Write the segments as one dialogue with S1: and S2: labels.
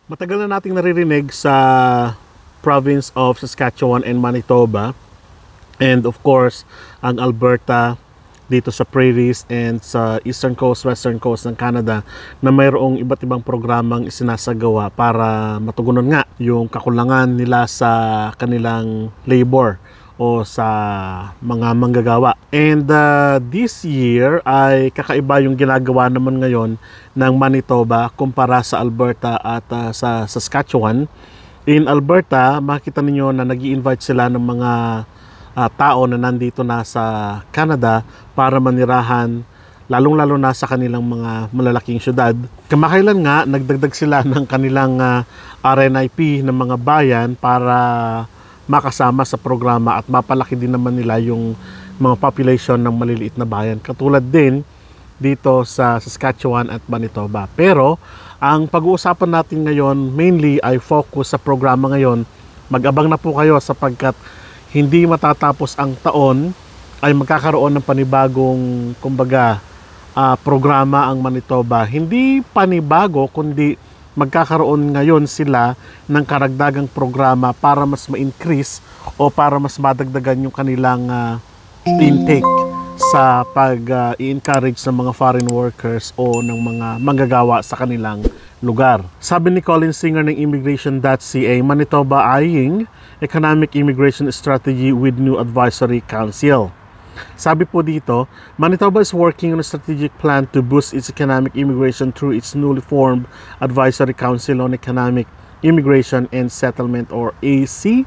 S1: Matagal na nating naririnig sa province of Saskatchewan and Manitoba, and of course ang Alberta dito sa prairies and sa eastern coast, western coast ng Canada, na mayroong iba't ibang programang isinasagawa para matugunan nga yung kakulangan nila sa kanilang labor o sa mga manggagawa. And this year ay kakaiba yung ginagawa naman ngayon ng Manitoba kumpara sa Alberta at sa Saskatchewan. In Alberta, makita ninyo na nag-i-invite sila ng mga tao na nandito na sa Canada para manirahan, lalong-lalo na sa kanilang mga malalaking syudad. Kamakailan nga, nagdagdag sila ng kanilang RNIP ng mga bayan para makasama sa programa at mapalaki din naman nila yung mga population ng maliliit na bayan. Katulad din dito sa Saskatchewan at Manitoba. Pero ang pag-uusapan natin ngayon mainly ay focus sa programa ngayon. Mag-abang na po kayo sapagkat hindi matatapos ang taon ay magkakaroon ng panibagong programa ang Manitoba. Hindi panibago kundi magkakaroon ngayon sila ng karagdagang programa para mas ma-increase o para mas madagdagan yung kanilang intake sa pag-i-encourage ng mga foreign workers o ng mga manggagawa sa kanilang lugar. Sabi ni Colin Singer ng Immigration.ca, Manitoba eyeing economic immigration strategy with new advisory council. Sabi po dito, Manitoba is working on a strategic plan to boost its economic immigration through its newly formed Advisory Council on Economic Immigration and Settlement or ACEIS.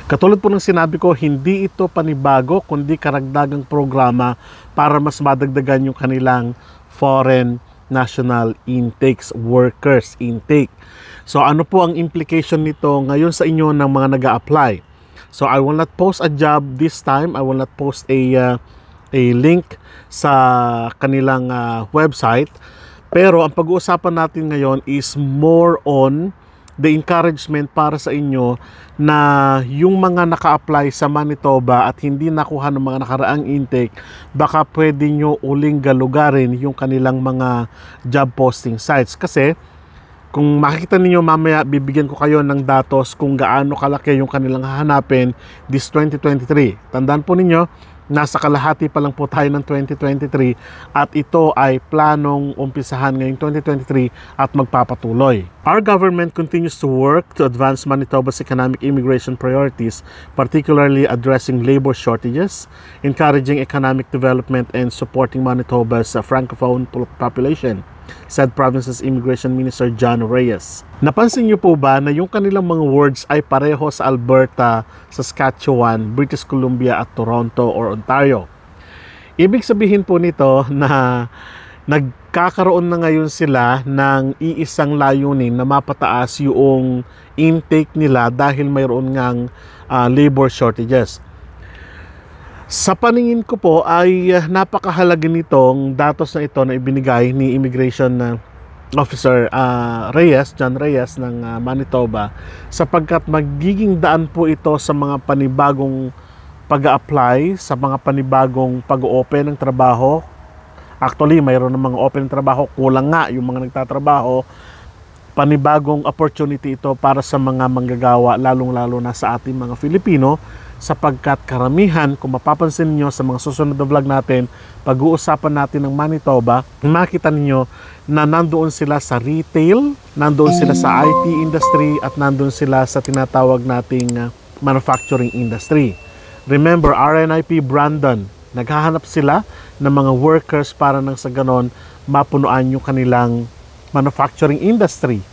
S1: Katulad po ng sinabi ko, hindi ito panibago kundi karagdagang programa para mas madagdagan yung kanilang foreign national intakes, workers intake. So ano po ang implication nito ngayon sa inyo ng mga nag-a-apply? So I will not post a job this time. I will not post a link sa kanilang website. Pero ang pag-uusapan natin ngayon is more on the encouragement para sa inyo na yung mga naka-apply sa Manitoba at hindi nakuha ng mga nakaraang intake, baka pwede nyo uling galugarin yung kanilang mga job posting sites. Kasi kung makikita ninyo mamaya, bibigyan ko kayo ng datos kung gaano kalaki yung kanilang hahanapin this 2023. Tandaan po ninyo, nasa kalahati pa lang po tayo ng 2023 at ito ay planong umpisahan ngayong 2023 at magpapatuloy. Our government continues to work to advance Manitoba's economic immigration priorities, particularly addressing labor shortages, encouraging economic development, and supporting Manitoba's francophone population, said Province's Immigration Minister John Reyes. Napansin niyo po ba na yung kanilang mga words ay pareho sa Alberta, Saskatchewan, British Columbia at Toronto or Ontario? Ibig sabihin po nito na nagkakaroon na ngayon sila ng iisang layunin na mapataas yung intake nila dahil mayroon ngang labor shortages. Sa paningin ko po ay napakahalaga nitong datos na ito na ibinigay ni Immigration Officer John Reyes ng Manitoba, sapagkat magiging daan po ito sa mga panibagong pag-a-apply, sa mga panibagong pag-open ng trabaho. Actually, mayroon ng mga open trabaho, kulang nga yung mga nagtatrabaho. Panibagong opportunity ito para sa mga manggagawa, lalong-lalo na sa ating mga Filipino, sapagkat karamihan, kung mapapansin niyo sa mga susunod na vlog natin, pag-uusapan natin ng Manitoba, makita niyo na nandoon sila sa retail, nandoon sila sa IT industry, at nandoon sila sa tinatawag nating manufacturing industry. Remember, RNIP Brandon, naghahanap sila ng mga workers para nang sa ganon mapunuan yung kanilang manufacturing industry.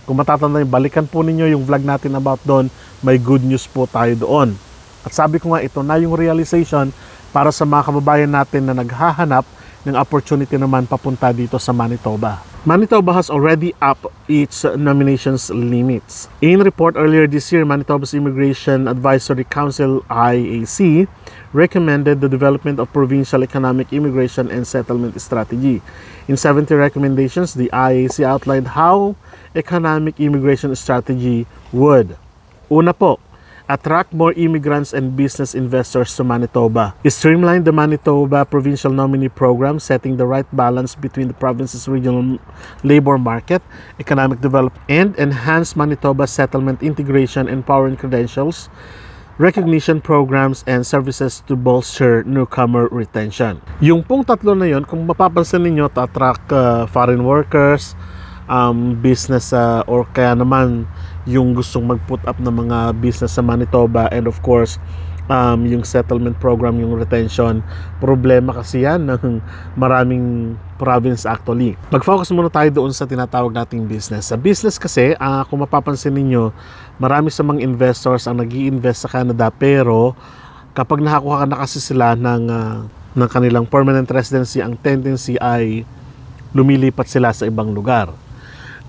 S1: Kung matatandaan, balikan po ninyo yung vlog natin about doon, may good news po tayo doon. At sabi ko nga, ito na yung realization para sa mga kababayan natin na naghahanap ng opportunity naman papunta dito sa Manitoba. Manitoba has already upped its nominations limits. In report earlier this year, Manitoba's Immigration Advisory Council, IAC, recommended the development of provincial economic immigration and settlement strategy. In 70 recommendations, the IAC outlined how economic immigration strategy would: una po, attract more immigrants and business investors to Manitoba, streamline the Manitoba Provincial Nominee Program, setting the right balance between the province's regional labor market, economic development, and enhance Manitoba settlement integration, empowering credentials, recognition programs, and services to bolster newcomer retention. Yung pong tatlo na yon, kung mapapansin ninyo, to attract foreign workers, business or kaya naman yung gustong mag-put up ng mga business sa Manitoba, and of course yung settlement program, yung retention, problema kasi yan ng maraming province actually. Mag-focus muna tayo doon sa tinatawag nating business. Sa business kasi, kung mapapansin ninyo, marami sa mga investors ang nag-i-invest sa Canada, pero kapag nakakuha ka na kasi sila ng kanilang permanent residency, ang tendency ay lumilipat sila sa ibang lugar.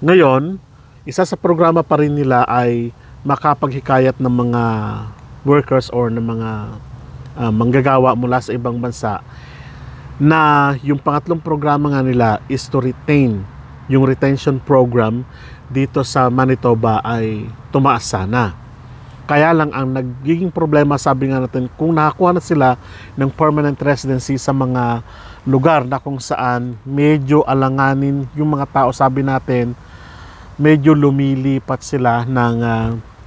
S1: Ngayon, isa sa programa pa rin nila ay makapaghikayat ng mga workers or ng mga manggagawa mula sa ibang bansa, na yung pangatlong programa nga nila is to retain. Yung retention program dito sa Manitoba ay tumaas sana. Kaya lang ang nagiging problema, sabi nga natin, kung nakakuha na sila ng permanent residency sa mga lugar na kung saan medyo alanganin yung mga tao, sabi natin, medyo lumilipat sila ng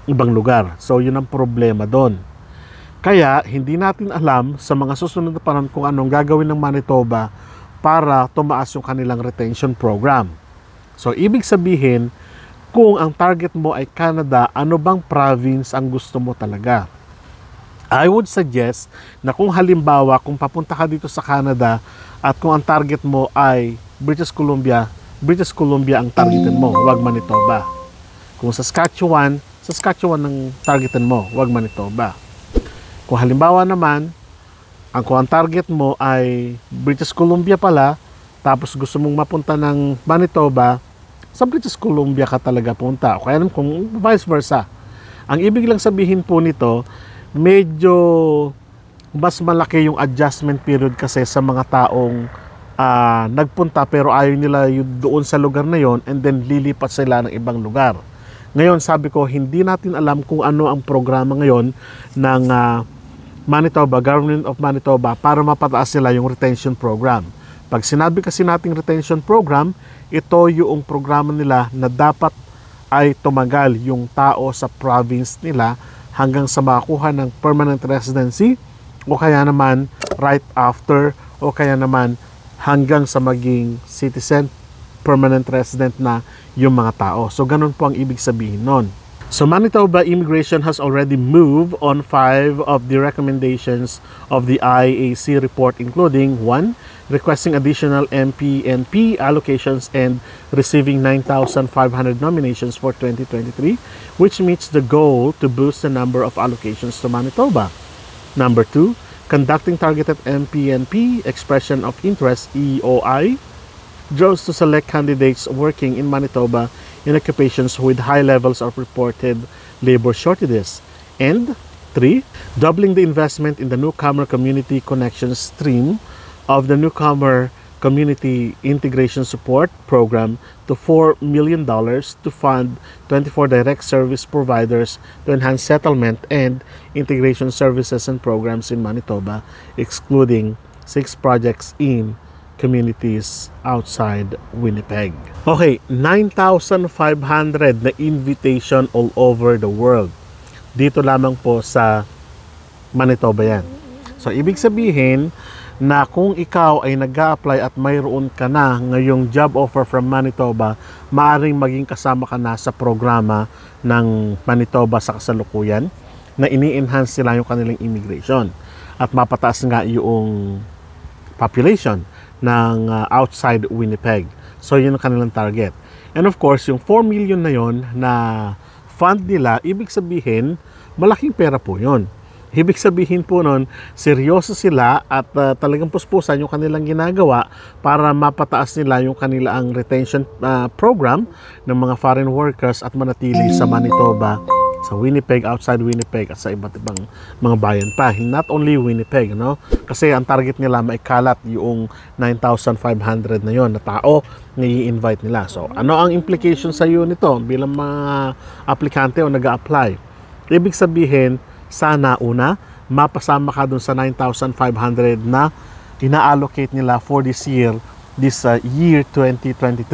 S1: ibang lugar. So yun ang problema doon. Kaya hindi natin alam sa mga susunod na panahon kung anong gagawin ng Manitoba para tumaas yung kanilang retention program. So ibig sabihin, kung ang target mo ay Canada, ano bang province ang gusto mo talaga? I would suggest na kung halimbawa, kung papunta ka dito sa Canada at kung ang target mo ay British Columbia ang targetin mo, wag Manitoba. Kung Saskatchewan ang targetin mo, wag Manitoba. Kung halimbawa naman, kung ang target mo ay British Columbia pala, tapos gusto mong mapunta ng Manitoba, sa British Columbia ka talaga punta. O kaya naman kung vice versa. Ang ibig lang sabihin po nito, medyo mas malaki yung adjustment period kasi sa mga taong nagpunta pero ayaw nila doon sa lugar na yon, and then lilipat sila ng ibang lugar. Ngayon, sabi ko, hindi natin alam kung ano ang programa ngayon ng Manitoba, Government of Manitoba, para mapataas nila yung retention program. Pag sinabi kasi nating retention program, ito yung programa nila na dapat ay tumagal yung tao sa province nila hanggang sa makakuha ng permanent residency, o kaya naman right after, o kaya naman hanggang sa maging citizen, permanent resident na yung mga tao. So ganun po ang ibig sabihin nun. So Manitoba immigration has already moved on 5 of the recommendations of the IAC report, including 1. Requesting additional MP&P allocations and receiving 9,500 nominations for 2023, which meets the goal to boost the number of allocations to Manitoba. Number 2. Conducting targeted MP&P expression of interest (EOI) draws to select candidates working in Manitoba in occupations with high levels of reported labor shortages. And 3. Doubling the investment in the newcomer community connection stream of the newcomer community integration support program to $4 million to fund 24 direct service providers to enhance settlement and integration services and programs in Manitoba, excluding 6 projects in communities outside Winnipeg. Okay, 9,500 na invitation all over the world. Dito lamang po sa Manitoba yan. So, ibig sabihin na kung ikaw ay nag-a-apply at mayroon ka na ngayong job offer from Manitoba, maaaring maging kasama ka na sa programa ng Manitoba sa kasalukuyan na ini-enhance sila yung kanilang immigration at mapataas nga yung population ng outside Winnipeg. So yun ang kanilang target. And of course, yung 4 million na yon na fund nila, ibig sabihin, malaking pera po yun. Ibig sabihin po nun, seryoso sila at talagang puspusan yung kanilang ginagawa para mapataas nila yung kanilang retention program ng mga foreign workers at manatili sa Manitoba, sa Winnipeg, outside Winnipeg at sa iba't ibang mga bayan pa. Not only Winnipeg, no? Kasi ang target nila maikalat yung 9,500 na yon na tao na i-invite nila. So, ano ang implication sa iyo nito bilang mga aplikante o nag-a-apply? Ibig sabihin, sana una, mapasama ka dun sa 9,500 na ina-allocate nila for this year 2023.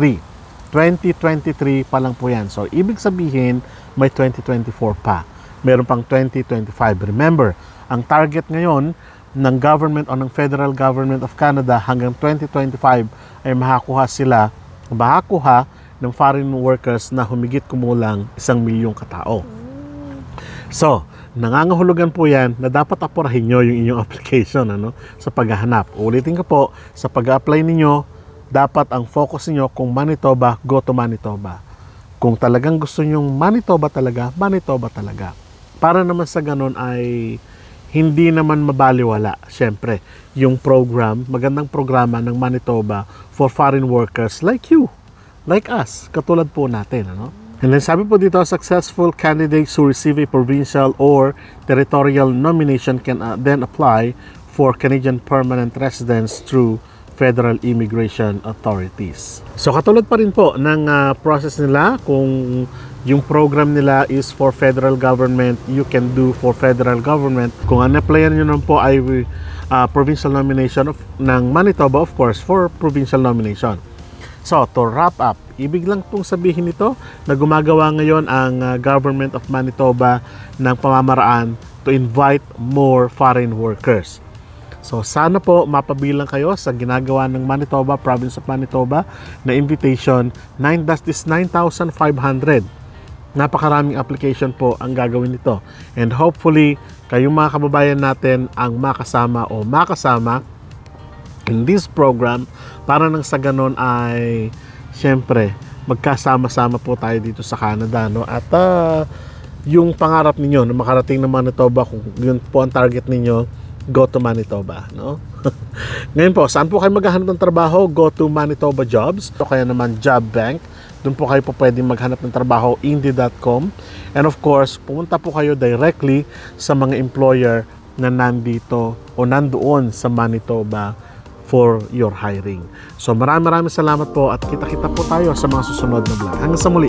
S1: 2023 pa lang po yan. So, ibig sabihin, may 2024 pa. Meron pang 2025. Remember, ang target ngayon ng government o ng federal government of Canada hanggang 2025 ay makakuha ng foreign workers na humigit kumulang 1 milyong katao. So, nangangahulugan po yan na dapat apurahin nyo yung inyong application sa paghahanap. Ulitin ko po, sa pag-apply ninyo, dapat ang focus niyo kung Manitoba, go to Manitoba. Kung talagang gusto nyong Manitoba talaga, Manitoba talaga. Para naman sa ganun ay hindi naman mabaliwala, syempre, yung program, magandang programa ng Manitoba for foreign workers like you, like us, katulad po natin. And then sabi po dito, successful candidates who receive a provincial or territorial nomination can then apply for Canadian permanent residence through Federal Immigration Authorities. So katulad pa rin po ng process nila, kung yung program nila is for federal government, you can do for federal government. Kung an-applyan nyo naman po ay provincial nomination ng Manitoba, of course, for provincial nomination. So to wrap up, ibig lang pong sabihin nito na gumagawa ngayon ang government of Manitoba ng pamamaraan to invite more foreign workers. So sana po mapabilang kayo sa ginagawa ng Manitoba, Province of Manitoba na invitation. 9,500. Napakaraming application po ang gagawin nito. And hopefully, kayong mga kababayan natin ang makasama in this program para nang sa ganon ay syempre magkasama-sama po tayo dito sa Canada. At yung pangarap ninyo na makarating ng Manitoba, kung yun po ang target ninyo, go to Manitoba, Ngayon po, saan po kayo maghahanap ng trabaho? Go to Manitoba Jobs o kaya naman Job Bank. Doon po kayo po pwedeng maghanap ng trabaho, Indeed.com. And of course, pumunta po kayo directly sa mga employer na nandito o nandoon sa Manitoba for your hiring. So maraming salamat po at kita-kita po tayo sa mga susunod na vlog. Hanggang sa muli.